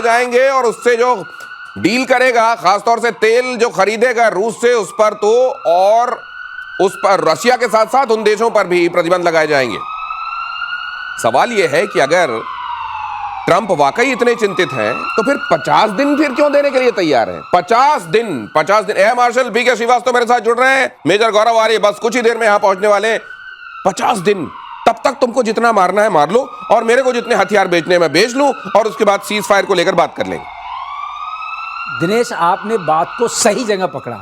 जाएंगे और उससे जो डील करेगा, खासतौर से तेल जो खरीदेगा रूस से, उस पर तो और उस पर रशिया के साथ साथ उन देशों पर भी प्रतिबंध लगाए जाएंगे। सवाल यह है कि अगर ट्रंप वाकई इतने चिंतित हैं तो फिर 50 दिन फिर क्यों देने के लिए तैयार हैं? 50 दिन। एयर मार्शल बी के श्रीवास्तव मेरे साथ जुड़ रहे हैं, मेजर गौरव आर्य बस कुछ ही देर में यहां पहुंचने वाले हैं। 50 दिन तब तक तुमको जितना मारना है मार लो और मेरे को जितने हथियार बेचने हैं मैं बेच लूं और उसके बाद सीज फायर को लेकर बात कर लेंगे। दिनेश, आपने बात को सही जगह पकड़ा।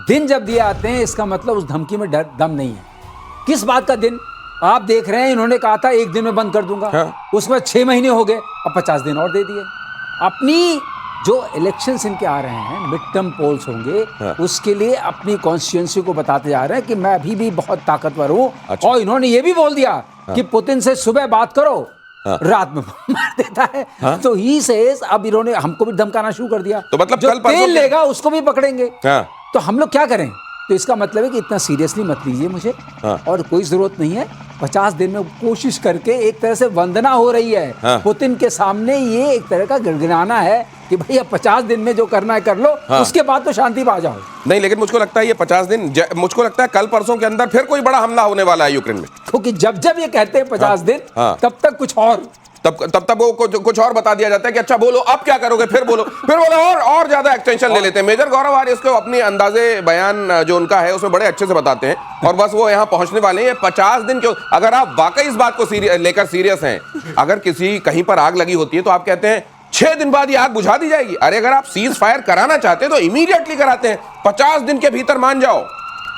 दिन जब दिए आते हैं इसका मतलब उस धमकी में दम नहीं है। किस बात का दिन? आप देख रहे हैं, इन्होंने कहा था 1 दिन में बंद कर दूंगा, उसमें 6 महीने हो गए, अब 50 दिन और दे दिए। अपनी जो इलेक्शंस इनके आ रहे हैं, मिड टर्म पोल्स होंगे, उसके लिए अपनी कॉन्स्टिट्यूएंसी को बताते जा रहे हैं कि मैं अभी भी बहुत ताकतवर हूं। अच्छा। और इन्होंने ये भी बोल दिया कि पुतिन से सुबह बात करो, रात में मार देता है। तो ही सेज, अब इन्होंने हमको भी धमकाना शुरू कर दिया। तो मतलब जो तेल लेगा उसको भी पकड़ेंगे। तो हम लोग क्या करें? तो इसका मतलब है कि इतना सीरियसली मत लीजिए मुझे, और कोई जरूरत नहीं है। 50 दिन में कोशिश करके एक तरह से वंदना हो रही है पुतिन के सामने। ये एक तरह का गिड़गिड़ाना है कि भाई अब 50 दिन में जो करना है कर लो, उसके बाद तो शांति पा जाओ। नहीं, लेकिन मुझको लगता है ये 50 दिन, मुझको लगता है कल परसों के अंदर फिर कोई बड़ा हमला होने वाला है यूक्रेन में। क्योंकि जब जब ये कहते हैं 50 दिन, तब तक कुछ और, तब वो कुछ और बता दिया जाता है कि अच्छा बोलो अब क्या करोगे, फिर बोलो और ज्यादा एक्सटेंशन ले लेते हैं। मेजर गौरव आर्य इसको अपनी अंदाजे बयान जो उनका है उसमें बड़े अच्छे से बताते हैं और बस वो यहाँ पहुंचने वाले हैं। 50 दिन क्यों? अगर आप वाकई इस बात को लेकर सीरियस हैं, अगर किसी कहीं पर आग लगी होती है तो आप कहते हैं 6 दिन बाद ये आग बुझा दी जाएगी। अरे अगर आप सीज फायर कराना चाहते हैं तो इमीडिएटली कराते हैं। 50 दिन के भीतर मान जाओ,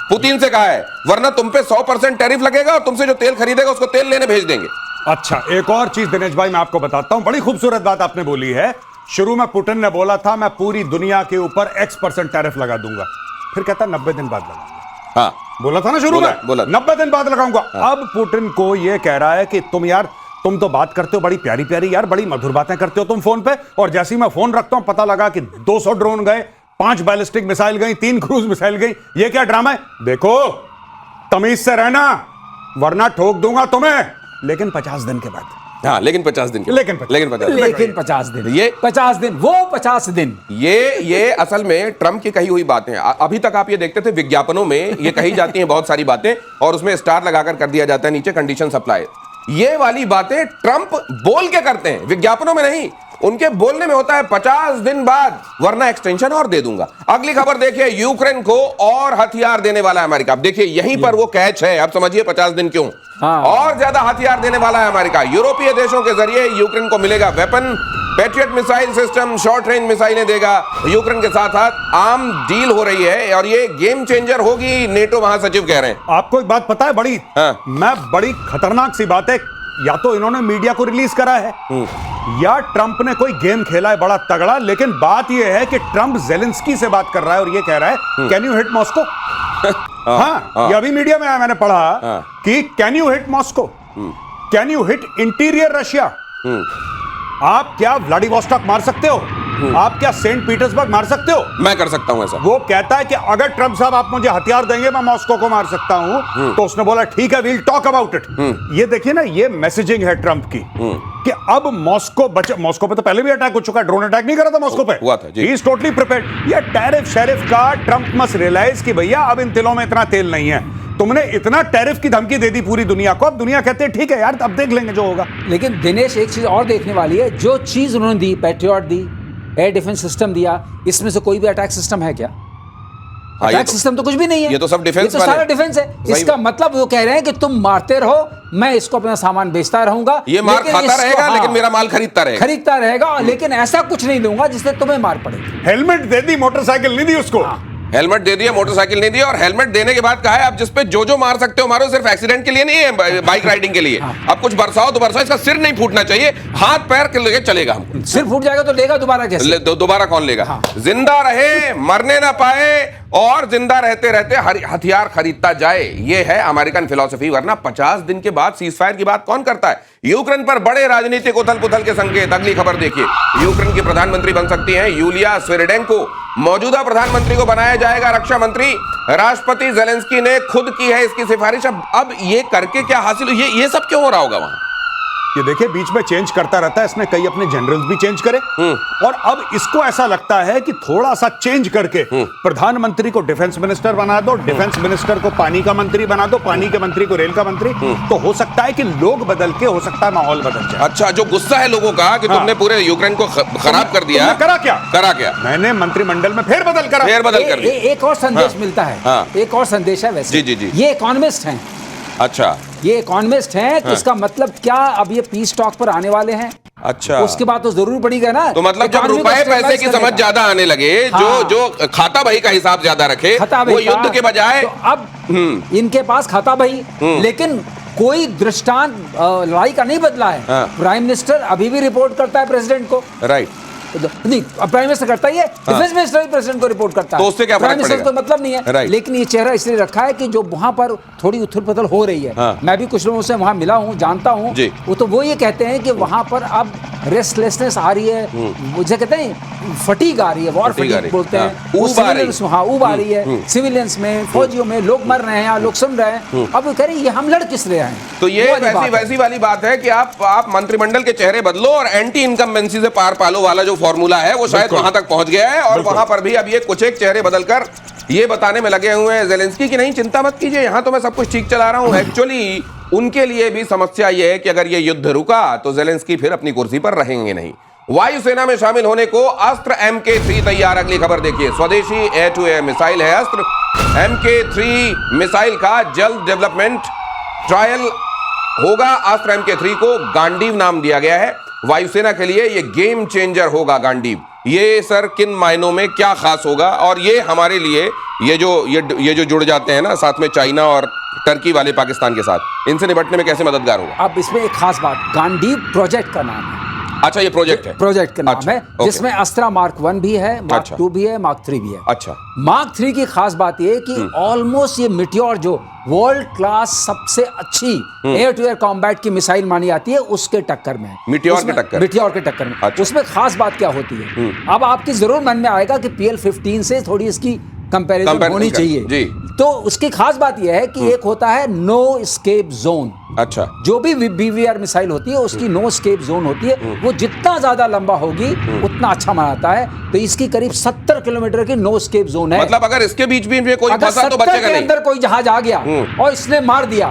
पुतिन से कहा है, वरना तुम पे 100% टैरिफ लगेगा और तुमसे जो तेल खरीदेगा उसको तेल लेने भेज देंगे। अच्छा, एक और चीज दिनेश भाई मैं आपको बताता हूं, बड़ी खूबसूरत बात आपने बोली है। शुरू में पुतिन ने बोला था मैं पूरी दुनिया के ऊपर X% टैरिफ लगा दूंगा, फिर कहता 90 दिन बाद लगाऊंगा। हाँ, बोला था ना शुरू में, बोला 90 दिन बाद लगाऊंगा। अब पुतिन को यह कह रहा है कि तुम तो बात करते हो बड़ी प्यारी प्यारी यार, बड़ी मधुर बातें करते हो तुम फोन पे, और जैसे ही मैं फोन रखता हूं पता लगा कि 200 ड्रोन गए, 5 बैलिस्टिक मिसाइल गई, 3 क्रूज मिसाइल गई। ये क्या ड्रामा है? देखो तमीज से रहना वरना ठोक दूंगा तुम्हें, लेकिन 50 दिन के बाद। हाँ, लेकिन 50 दिन लेकिन 50 दिन, ये 50 दिन, वो 50 दिन। ये असल में ट्रंप की कही हुई बातें। अभी तक आप ये देखते थे विज्ञापनों में ये कही जाती हैं बहुत सारी बातें और उसमें स्टार लगाकर कर दिया जाता है नीचे कंडीशन सप्लाई। ये वाली बातें ट्रंप बोल के करते हैं, विज्ञापनों में नहीं। उनके बोलने में होता है 50 दिन बाद, वरना एक्सटेंशन और दे दूंगा। अगली खबर देखिए, यूक्रेन को और हथियार देने वाला है अमेरिका। अब देखिए यहीं पर वो कैच है, अब समझिए 50 दिन क्यों। और ज्यादा हथियार देने वाला है अमेरिका। यूरोपीय देशों के जरिए यूक्रेन को मिलेगा weapon, patriot missile system, short range मिसाइलें देगा यूक्रेन के साथ साथ। आम डील हो रही है और ये गेम चेंजर होगी, नेटो महासचिव कह रहे हैं। आपको एक बात पता है बड़ी खतरनाक सी बात है, या तो इन्होंने मीडिया को रिलीज करा है या ट्रंप ने कोई गेम खेला है बड़ा तगड़ा। लेकिन बात यह है कि ट्रंप जेलेंस्की से बात कर रहा है और यह कह रहा है कैन यू हिट मॉस्को। हाँ, ये अभी मीडिया में आया, मैंने पढ़ा कि can you hit Moscow, can you hit interior Russia. आप क्या व्लादिवोस्टॉक मार सकते हो? आप क्या सेंट पीटर्सबर्ग मार सकते हो? मैं कर सकता हूं ऐसा। वो कहता है कि अगर ट्रंप साहब आप मुझे हथियार देंगे मैं मॉस्को को मार सकता हूं। तो उसने बोला ठीक है, वील टॉक अबाउट इट। ये देखिए ना, ये मैसेजिंग है ट्रंप की कि अब मॉस्को पे तो पहले भी अटैक हो चुका है, ड्रोन अटैक नहीं करा था मॉस्को पे, हुआ था जी। He is totally prepared. ये टैरिफ शेरिफ का ट्रंप मस्ट रियलाइज कि भैया अब इन तिलों में इतना तेल नहीं है। तुमने इतना टैरिफ की धमकी दे दी पूरी दुनिया को, अब दुनिया कहते हैं ठीक है यार अब देख लेंगे जो होगा। लेकिन दिनेश, एक चीज और देखने वाली है, जो चीज उन्होंने दी, पैट्रियट दी, एयर डिफेंस सिस्टम दिया, इसमें से कोई भी अटैक सिस्टम है क्या? अटैक सिस्टम तो कुछ भी नहीं है। ये तो सब डिफेंस, ये तो सारा डिफेंस है। इसका मतलब वो कह रहे हैं कि तुम मारते रहो, मैं इसको अपना सामान बेचता रहूंगा, ये मार खाता रहेगा लेकिन मेरा माल खरीदता रहेगा, लेकिन ऐसा कुछ नहीं दूंगा जिससे तुम्हें मार पड़े। हेलमेट दे दी, मोटरसाइकिल नहीं दी उसको। हेलमेट दे दिया, मोटरसाइकिल नहीं दिया, और हेलमेट देने के बाद कहा है आप जिस पे जो मार सकते हो मारो, सिर्फ एक्सीडेंट के लिए नहीं है, बाइक राइडिंग के लिए। अब कुछ बरसाओ तो बरसाओ, इसका सिर नहीं फूटना चाहिए, हाथ पैर के लिए चलेगा। हमको सिर फूट जाएगा तो लेगा दोबारा कैसे? दोबारा कौन लेगा? जिंदा रहे, मरने ना पाए और जिंदा रहते रहते हथियार खरीदता जाए, ये है अमेरिकन फिलॉसफी। वरना 50 दिन के बाद सीज फायर की बात कौन करता है? यूक्रेन पर बड़े राजनीतिक उथल पुथल के संकेत। अगली खबर देखिए, यूक्रेन की प्रधानमंत्री बन सकती हैं यूलिया स्विरडेंको। मौजूदा प्रधानमंत्री को बनाया जाएगा रक्षा मंत्री। राष्ट्रपति जेलेंस्की ने खुद की है इसकी सिफारिश। अब ये करके क्या हासिल, ये सब क्यों हो रहा होगा वहां? ये देखिए बीच में चेंज करता रहता है, इसने कई अपने जनरल्स भी चेंज करे और अब इसको ऐसा लगता है कि थोड़ा सा चेंज करके प्रधानमंत्री को डिफेंस मिनिस्टर बना दो, डिफेंस मिनिस्टर को पानी का मंत्री बना दो, पानी के मंत्री को रेल का मंत्री, तो हो सकता है कि लोग बदल के, हो सकता है माहौल बदल जाए। अच्छा, जो गुस्सा है लोगों का कि तुमने पूरे यूक्रेन को खराब कर दिया, तुमने करा क्या? करा क्या? मैंने मंत्रिमंडल में फेर बदल कर एक और संदेश मिलता है, एक और संदेश है वैसे। जी। ये इकोनॉमिस्ट हैं। अच्छा, ये इकोनॉमिस्ट हैं, तो इसका मतलब क्या, अब ये पीस टॉक पर आने वाले हैं। अच्छा, उसके बाद तो जरूर पड़ेगा ना। तो मतलब जब रुपए पैसे की समझ ज्यादा आने लगे, जो खाता बही का हिसाब ज्यादा रखे, वो युद्ध के बजाय, तो अब इनके पास खाता बही, लेकिन कोई दृष्टांत लड़ाई का नहीं बदला है। प्राइम मिनिस्टर अभी भी रिपोर्ट करता है प्रेसिडेंट को। राइट, नहीं, प्राइम मिनिस्टर करता ही है, डिफेंस मिनिस्टर प्रेसिडेंट को रिपोर्ट करता है, तो उससे क्या प्राइम मिनिस्टर को मतलब नहीं है। लेकिन ये चेहरा इसलिए रखा है कि जो वहां पर थोड़ी उथल पुथल हो रही है, मैं भी कुछ लोगों से वहां मिला हूं, जानता हूं, वो तो वो ये कहते हैं कि वहां पर अब रेस्टलेसनेस आ रही है, मुझे कहते हैं फटीग आ रही है, वॉर फटीग बोलते हैं, ऊब आ रही है सिविलियंस में, फौजियों में, लोग मर रहे हैं, लोग सुन रहे हैं। अब वो कह रहे हैं ये हम लड़ किस रहे हैं। तो ये वैसी वाली बात है कि आप मंत्रिमंडल के चेहरे बदलो और एंटी इनकम्बेंसी से पार पालो वाला जो फॉर्मूला है वो शायद वहां तक पहुंच गया है, और वहां पर भी अब ये कुछ एक चेहरे बदलकर ये बताने में लगे हुए हैं ज़ेलेंस्की की नहीं चिंता मत कीजिए, यहां तो मैं सब कुछ ठीक चला रहा हूं। एक्चुअली उनके लिए भी समस्या ये है कि अगर ये युद्ध रुका तो ज़ेलेंस्की फिर अपनी कुर्सी पर रहेंगे नहीं। वायुसेना में शामिल होने को अस्त्र MK3 तैयार। अगली खबर देखिए, स्वदेशी एयर टू एयर मिसाइल है अस्त्र MK3 मिसाइल का जल्द डेवलपमेंट ट्रायल होगा। अस्त्र MK3 को गांडीव नाम दिया गया है। वायुसेना के लिए ये गेम चेंजर होगा गांडीव। ये सर किन मायनों में क्या खास होगा, और ये हमारे लिए ये जो जुड़ जाते हैं ना साथ में चाइना और टर्की वाले पाकिस्तान के साथ, इनसे निपटने में कैसे मददगार होगा? अब इसमें एक खास बात, गांडीव प्रोजेक्ट का नाम है। अच्छा, ये प्रोजेक्ट है, प्रोजेक्ट का नाम अच्छा, है, जिसमें अस्त्रा Mark 1 भी है, Mark 2 भी है, Mark 3 भी है। अच्छा, Mark 3 की खास बात ये कि ऑलमोस्ट ये मिटियोर जो वर्ल्ड क्लास सबसे अच्छी एयर टू एयर कॉम्बैट की मिसाइल मानी जाती है, उसके टक्कर में, मिटियोर के टक्कर में। अच्छा। उसमें खास बात क्या होती है, अब आपके जरूर मन में आएगा कि PL-15 से थोड़ी इसकी कंपैरिजन होनी चाहिए जी। तो उसकी खास बात यह है कि एक होता है नो एस्केप जोन। अच्छा, जो भी BVR मिसाइल होती है उसकी नो एस्केप जोन होती है, वो जितना ज्यादा लंबा होगी उतना अच्छा मानाता है। तो इसकी करीब 70 किलोमीटर की नो एस्केप जोन है। मतलब अगर इसके बीच में कोई फंसा तो बचेगा नहीं। अंदर कोई जहाज आ गया और इसने मार दिया,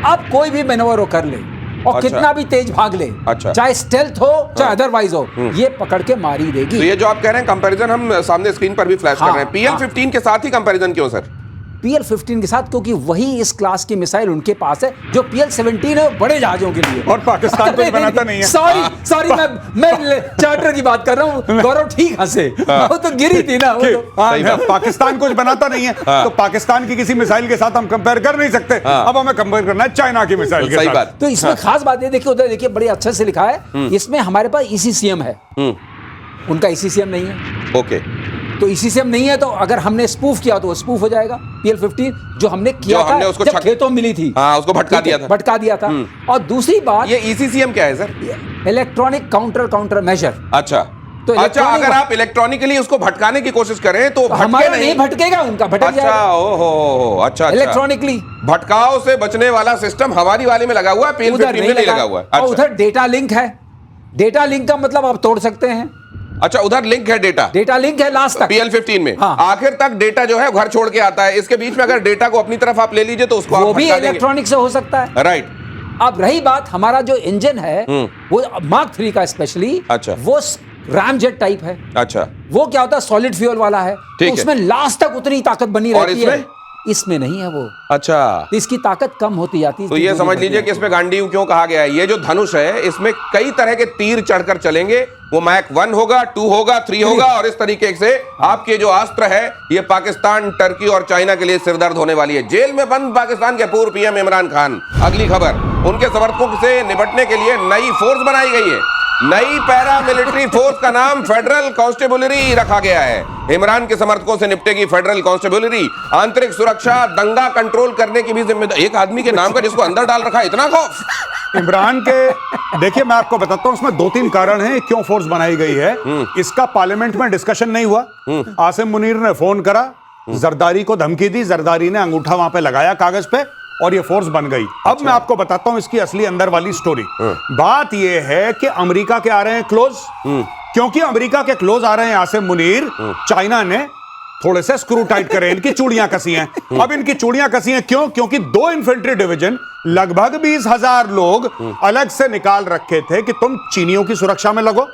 अब कोई भी मैनोवर कर ले और अच्छा। कितना भी तेज भाग ले, अच्छा। चाहे स्टेल्थ हो चाहे अदरवाइज हो, ये पकड़ के मार ही देगी। तो ये जो आप कह रहे हैं कंपैरिजन हम सामने स्क्रीन पर भी फ्लैश कर रहे हैं, PL-15 के साथ ही कंपैरिजन क्यों सर? PL-15 के साथ क्योंकि वही इस क्लास की मिसाइल उनके पास है जो PL-17 है बड़े जहाजों के लिए, और पाकिस्तान कुछ बनाता नहीं है। सॉरी मैं चार्टर की बात कर रहा हूँ। गौरव ठीक हंसे, वो तो गिरी थी ना, वो तो पाकिस्तान कुछ बनाता नहीं है, तो पाकिस्तान की किसी मिसाइल के साथ हम कंपेयर कर नहीं सकते। अब हमें कंपेयर करना है चाइना की मिसाइल के साथ। तो इसमें खास बात ये देखिए, उधर देखिए बड़े अच्छे से लिखा है, इसमें हमारे पास ECCM है, उनका ECCM नहीं है। ओके, तो ECCM नहीं है तो अगर हमने स्पूफ किया तो वो स्पूफ हो जाएगा। PL-15 जो हमने किया था जब खेतों में मिली थी, उसको भटका दिया था। और दूसरी बात, ये ECCM क्या है सर? Electronic counter measure. अच्छा, तो अच्छा, अगर आप इलेक्ट्रॉनिकली उसको भटकाने की कोशिश करें तो हमारा नहीं भटकेगा, उनका भटक जाएगा। ओहो, अच्छा, इलेक्ट्रॉनिकली भटकाव से बचने वाला सिस्टम हमारी वाले में लगा हुआ है, PL-15 में नहीं लगा हुआ है। उधर डेटा लिंक है, डेटा लिंक का मतलब आप तोड़ सकते हैं। अच्छा, उधर लिंक है, डेटा लिंक है लास्ट तक PL-15 में। हाँ। आखिर तक डेटा जो है घर छोड़ के आता है, इसके बीच में अगर डेटा को अपनी तरफ आप ले लीजिए तो उसको वो भी इलेक्ट्रॉनिक से हो सकता है। राइट। अब रही बात हमारा जो इंजन है वो Mark 3 का स्पेशली, अच्छा, वो रैमजेट टाइप है। अच्छा, वो क्या होता है, सॉलिड फ्यूल वाला है, तो उसमें लास्ट तक उतनी ताकत बनी रहती है, इसमें नहीं है वो। अच्छा, तो इसकी ताकत कम होती जाती है। तो ये समझ लीजिए कि इसमें गांडीव क्यों कहा गया है। ये जो धनुष है इसमें कई तरह के तीर चढ़कर चलेंगे, वो Mach 1 होगा, 2 होगा, 3 होगा, और इस तरीके से आपके जो अस्त्र है ये पाकिस्तान, टर्की और चाइना के लिए सिरदर्द होने वाली है। जेल में बंद पाकिस्तान के पूर्व PM इमरान खान। अगली खबर, उनके समर्थकों से निपटने के लिए नई फोर्स बनाई गई है। नई पैरामिलिट्री फोर्स का नाम फेडरल कांस्टेबुलरी रखा गया है। इमरान के समर्थकों से निपटेगी फेडरल कांस्टेबुलरी। आंतरिक सुरक्षा, दंगा कंट्रोल करने की भी जिम्मेदारी। एक आदमी के नाम का जिसको अंदर डाल रखा है, इतना खौफ इमरान के। देखिए मैं आपको बताता हूं, उसमें 2-3 कारण हैं क्यों फोर्स बनाई गई है। इसका पार्लियामेंट में डिस्कशन नहीं हुआ। आसिम मुनीर ने फोन करा, जरदारी को धमकी दी, जरदारी ने अंगूठा वहां पे लगाया कागज पे, और ये फोर्स बन गई। अब मैं आपको बताता हूं इसकी असली अंदर वाली स्टोरी। बात यह है कि अमेरिका के आ रहे हैं क्लोज, क्योंकि अमेरिका के क्लोज आ रहे हैं आसिम मुनीर, चाइना ने थोड़े से स्क्रू टाइट करे, इनकी चूड़ियां कसी हैं। अब इनकी चूड़ियां कसी हैं क्यों? क्योंकि 2 इन्फेंट्री डिवीजन लगभग 20,000 लोग अलग से निकाल रखे थे कि तुम चीनियों की सुरक्षा में लगो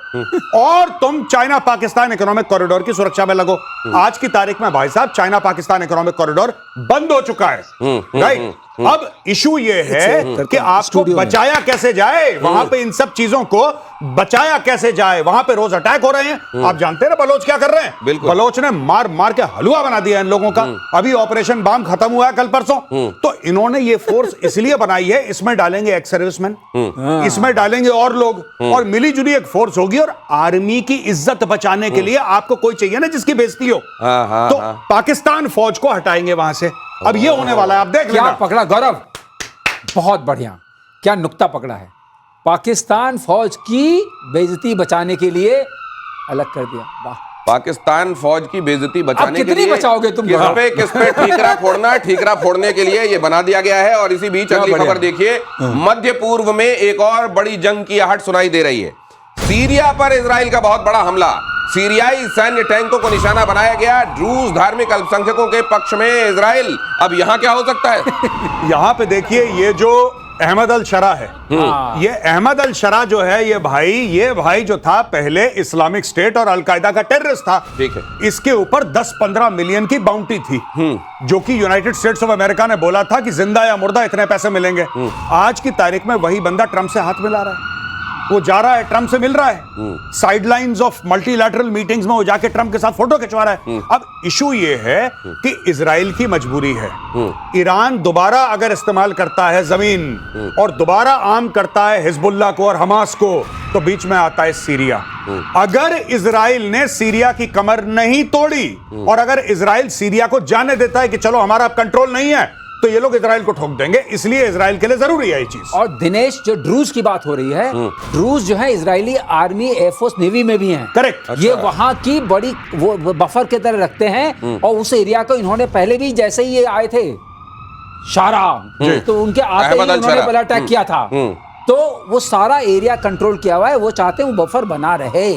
और तुम चाइना पाकिस्तान इकोनॉमिक कॉरिडोर की सुरक्षा में लगो। आज की तारीख में भाई साहब चाइना पाकिस्तान इकोनॉमिक कॉरिडोर बंद हो चुका है, राइट? अब इशू ये है कि आपको बचाया कैसे जाए, वहां पे इन सब चीजों को बचाया कैसे जाए। वहां पे रोज अटैक हो रहे हैं, आप जानते हैं ना बलोच क्या कर रहे हैं? बलोच ने मार मार के हलवा बना दिया इन लोगों का। अभी ऑपरेशन बाम खत्म हुआ है कल परसों, तो इन्होंने ये फोर्स इसलिए बनाई है, इसमें डालेंगे एक्स सर्विसमैन, इसमें डालेंगे और लोग, और मिली जुली एक फोर्स होगी। और आर्मी की इज्जत बचाने के लिए आपको कोई चाहिए ना जिसकी बेइज्जती हो, तो पाकिस्तान फौज को हटाएंगे वहां से। अब ये होने वाला है, आप देख क्या लेना। पकड़ा गौरव, बहुत बढ़िया, क्या नुक्ता पकड़ा है। पाकिस्तान फौज की बेइज्जती बचाने के लिए अलग कर दिया, वाह। पाकिस्तान फौज की बेइज्जती बचाने के कितनी लिए बचाओगे तुम? किस पे ठीकरा फोड़ना, ठीकरा फोड़ने के लिए ये बना दिया गया है। और इसी बीच अगली खबर देखिए, मध्य पूर्व में एक और बड़ी जंग की आहट सुनाई दे रही है। सीरिया पर इजराइल का बहुत बड़ा हमला, सीरियाई सैन्य टैंकों को निशाना बनाया गया। रूस धार्मिक अल्पसंख्यकों के पक्ष में इजराइल। अब यहां क्या हो सकता है? यहां पे देखिए, ये जो अहमद अल शरा है, ये अहमद अल शरा जो है, ये भाई जो था पहले इस्लामिक स्टेट और अलकायदा का टेररिस्ट था। ठीक है। इसके ऊपर 10-15 मिलियन की बाउंटी थी, जो कि यूनाइटेड स्टेट्स ऑफ अमेरिका ने बोला था कि जिंदा या मुर्दा इतने पैसे मिलेंगे। आज की तारीख में वही बंदा ट्रंप से हाथ मिला रहा है, वो जा रहा है ट्रंप से मिल रहा है, साइडलाइंस ऑफ मल्टीलैटरल मीटिंग्स में वो जाके ट्रंप के साथ फोटो खिंचवा रहा है। अब इशू ये है कि इजराइल की मजबूरी है, ईरान दोबारा अगर इस्तेमाल करता है जमीन और दोबारा आर्म करता है हिजबुल्लाह को और हमास को, तो बीच में आता है सीरिया। अगर इजराइल ने सीरिया की कमर नहीं तोड़ी और अगर इजराइल सीरिया को जाने देता है कि चलो हमारा अब कंट्रोल नहीं है, तो ये लोग इजराइल को ठोक देंगे। इसलिए इजराइल के लिए जरूरी है ये चीज। और दिनेश, जो ड्रूज की बात हो रही है, ड्रूज जो है इजरायली आर्मी, एयरफोर्स, नेवी में भी हैं। करेक्ट। ये वहां की बड़ी वो बफर के तरह रखते हैं, और उस एरिया को इन्होंने पहले भी, जैसे ही ये आए थे शारा, तो उनके आते ही उन्होंने पहला अटैक किया था, तो वो सारा एरिया कंट्रोल किया हुआ है। वो चाहते हैं वो बफर बना रहे,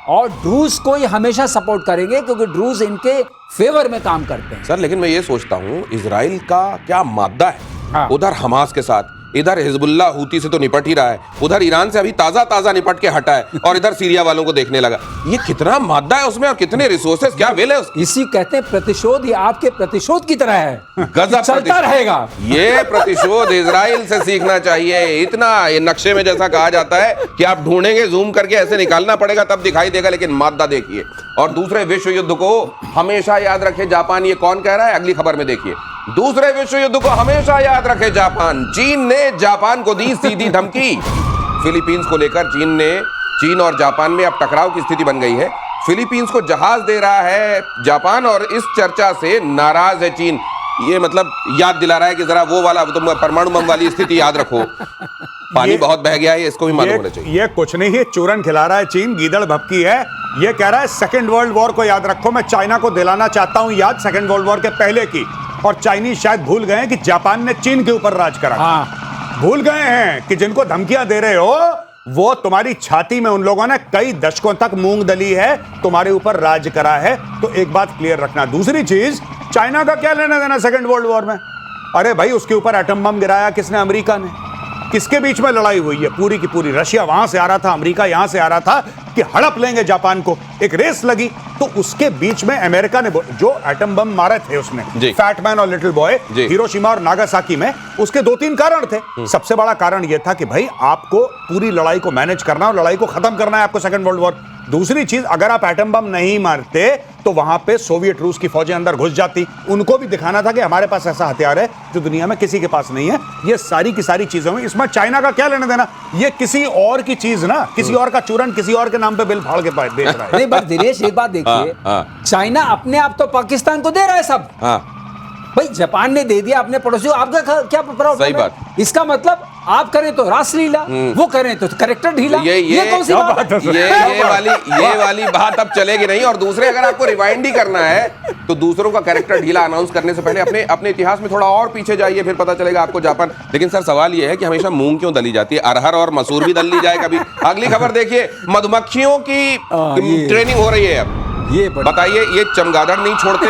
और ड्रूज को ये हमेशा सपोर्ट करेंगे क्योंकि ड्रूज इनके फेवर में काम करते हैं। सर, लेकिन मैं ये सोचता हूं, इजराइल का क्या मादा है? हाँ। उधर हमास के साथ, इधर हिजबुल्लाह हूती से तो निपट ही रहा है, उधर ईरान से अभी ताजा निपट के हटा है, और इधर सीरिया वालों को देखने लगा। ये कितना मादा है उसमें, और कितने रिसोर्सेज, क्या वेल है उसकी। इसी कहते हैं प्रतिशोध, ये आपके प्रतिशोध की तरह है, गजब चलता प्रतिशोध। रहेगा। ये प्रतिशोध इजराइल से सीखना चाहिए। इतना ये नक्शे में जैसा कहा जाता है कि आप ढूंढेंगे, जूम करके ऐसे निकालना पड़ेगा तब दिखाई देगा, लेकिन मादा देखिए। और दूसरे विश्व युद्ध को हमेशा याद रखे जापान, ये कौन कह रहा है? अगली खबर में देखिए। दूसरे विश्व युद्ध को हमेशा याद रखे जापान, चीन ने जापान को दी सीधी धमकी। फिलीपींस को लेकर चीन और जापान में अब टकराव की स्थिति बन गई है। फिलीपींस को जहाज दे रहा है जापान, और इस चर्चा से नाराज है चीन। ये मतलब याद दिला रहा है कि जरा वो वाला, तुम परमाणु बम वाली स्थिति याद रखो। पानी बहुत बह गया है, इसको भी मालूम होना चाहिए। ये कुछ नहीं है, चूरन खिला रहा है चीन, गीदड़ भपकी है। ये कह रहा है सेकेंड वर्ल्ड वॉर को याद रखो, मैं चाइना को दिलाना चाहता हूं याद सेकेंड वर्ल्ड वॉर के पहले की। और चाइनीज शायद भूल गए हैं कि जापान ने चीन के ऊपर राज करा। भूल गए हैं कि जिनको धमकियां दे रहे हो वो तुम्हारी छाती में उन लोगों ने कई दशकों तक मूंग दली है, तुम्हारे ऊपर राज करा है। तो एक बात क्लियर रखना। दूसरी चीज, चाइना का क्या लेना देना सेकेंड वर्ल्ड वॉर में? अरे भाई, उसके ऊपर एटम बम गिराया किसने? अमेरिका ने। किसके बीच में लड़ाई हुई है? पूरी की पूरी रशिया वहां से आ रहा था, अमेरिका यहां से आ रहा था कि हड़प लेंगे जापान को। एक रेस लगी, तो उसके बीच में अमेरिका ने जो एटम बम मारे थे उसमें, फैटमैन और लिटिल बॉय, हिरोशिमा और नागासाकी में, उसके 2-3 कारण थे। सबसे बड़ा कारण यह था कि भाई आपको पूरी लड़ाई को मैनेज करना और लड़ाई को खत्म करना है आपको, सेकेंड वर्ल्ड वॉर। दूसरी चीज, अगर आप एटम बम नहीं मारते तो वहां पे सोवियत रूस की फौजें अंदर घुस जाती। उनको भी दिखाना था कि हमारे पास ऐसा हथियार है जो दुनिया में किसी के पास नहीं है। ये सारी की सारी चीजें हुई। इसमें चाइना का क्या लेना देना? ये किसी और की चीज ना, किसी और का चूरन किसी और के नाम पे बिल फाड़ के बेच रहा है। नहीं, बस दिनेश एक बात देखिए, चाइना अपने आप तो पाकिस्तान को दे रहा है सब। भाई जापान ने दे दिया अपने पड़ोसियों, आपका क्या प्रॉब्लम है? इसका मतलब आप करें तो रासलीला, वो करें तो करेक्टर ढीला। ये कौन सी बात है? ये वाली बात अब चलेगी नहीं। और दूसरे, अगर आपको रिवाइंड ही करना है तो दूसरों का कैरेक्टर ढीला अनाउंस करने से पहले अपने इतिहास में थोड़ा और पीछे जाइए, फिर पता चलेगा आपको जापान। लेकिन सर सवाल ये है कि हमेशा मूंग क्यों दली जाती है? अरहर और मसूर भी दल ली जाए कभी। अगली खबर देखिए, मधुमक्खियों की ट्रेनिंग हो रही है अब। ये बताइए, ये चमगादड़ नहीं छोड़ते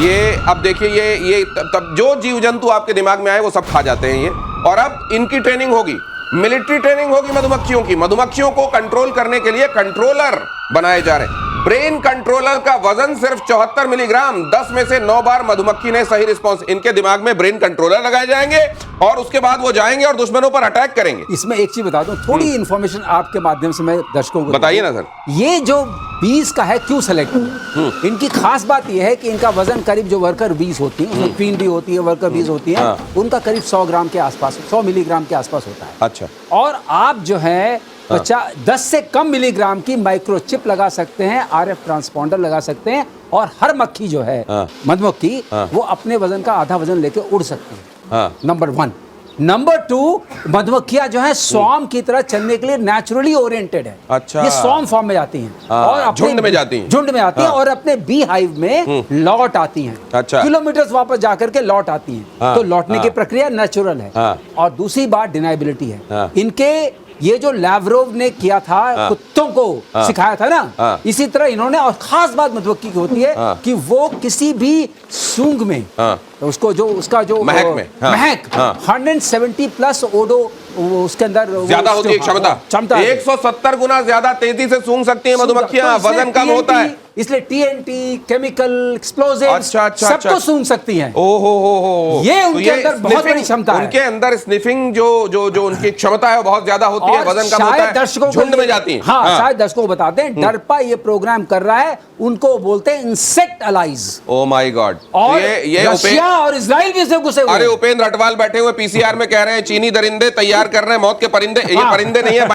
ये। अब देखिए, ये तब जो जीव जंतु आपके दिमाग में आए वो सब खा जाते हैं ये। और अब इनकी ट्रेनिंग होगी, मिलिट्री ट्रेनिंग होगी मधुमक्खियों की। मधुमक्खियों को कंट्रोल करने के लिए कंट्रोलर बनाए जा रहे हैं। ब्रेन कंट्रोलर का वजन सिर्फ 74 मिलीग्राम। 10 में से 9 बार मधुमक्खी ने सही रिस्पॉन्स। इनके दिमाग में ब्रेन कंट्रोलर लगाए जाएंगे और उसके बाद वो जाएंगे और दुश्मनों पर अटैक करेंगे। इसमें एक चीज बता दूं, थोड़ी इंफॉर्मेशन आपके माध्यम से मैं दर्शकों को बताइए ना सर। ये जो 20 का है क्यों सेलेक्ट हुआ? इनकी खास बात यह है कि इनका वजन करीब, जो वर्कर 20 होती है, उसमें क्वीन भी होती है, वर्कर 20 होती है, उनका करीब 100 ग्राम के आसपास, 100 मिलीग्राम के आसपास होता है। अच्छा। और आप जो है 10 से कम मिलीग्राम की माइक्रोचिप लगा सकते हैं, RF ट्रांसपॉन्डर लगा सकते हैं, और हर मक्खी जो है, मधुमक्खी, वो अपने वजन का आधा वजन लेके उड़ सकती है। नंबर 1। नंबर 2, मधुमक्खियां जो है स्वार्म की तरह चलने के लिए नेचुरली ओरिएंटेड है। अच्छा। ये स्वार्म फॉर्म में जाती हैं और अपने झुंड में जाती हैं। झुंड में आती हैं और अपने बी हाइव में लौट आती हैं। अच्छा। किलोमीटर्स वापस जाकर के लौट आती हैं। तो लौटने की प्रक्रिया नेचुरल है। और दूसरी बात डिनाइबिलिटी है। इनके ये जो लैवरोव ने किया था, कुत्तों को सिखाया था ना, इसी तरह इन्होंने। और खास बात मधुमक्खी की होती है कि वो किसी भी सूंघ में, उसको जो उसका जो महक 170 प्लस ओडो उसके अंदर ज्यादा होती है क्षमता 170 गुना ज्यादा तेजी से सूंघ सकती है मधुमक्खियां। वजन कम होता है इसलिए TNT, केमिकल, एक्सप्लोजिव्स, सबको सूंघ सकती हैं। ओहो, ये उनके अंदर बहुत बड़ी क्षमता है। उनके अंदर स्निफिंग जो उनकी क्षमता है वो बहुत ज्यादा होती है, वजन कम होता है, झुंड में जाती है। हाँ, शायद दर्शकों को बताते हैं, डरपा ये प्रोग्राम कर रहा है, उनको बोलते हैं insect allies. Oh my God. और ये रशिया और इजराइल भी इससे घुसे हुए। अरे उपेंद्र अटवाल बैठे हुए PCR में कह रहे हैं चीनी दरिंदे तैयार कर रहे हैं मौत के परिंदे। ये परिंदे नहीं है।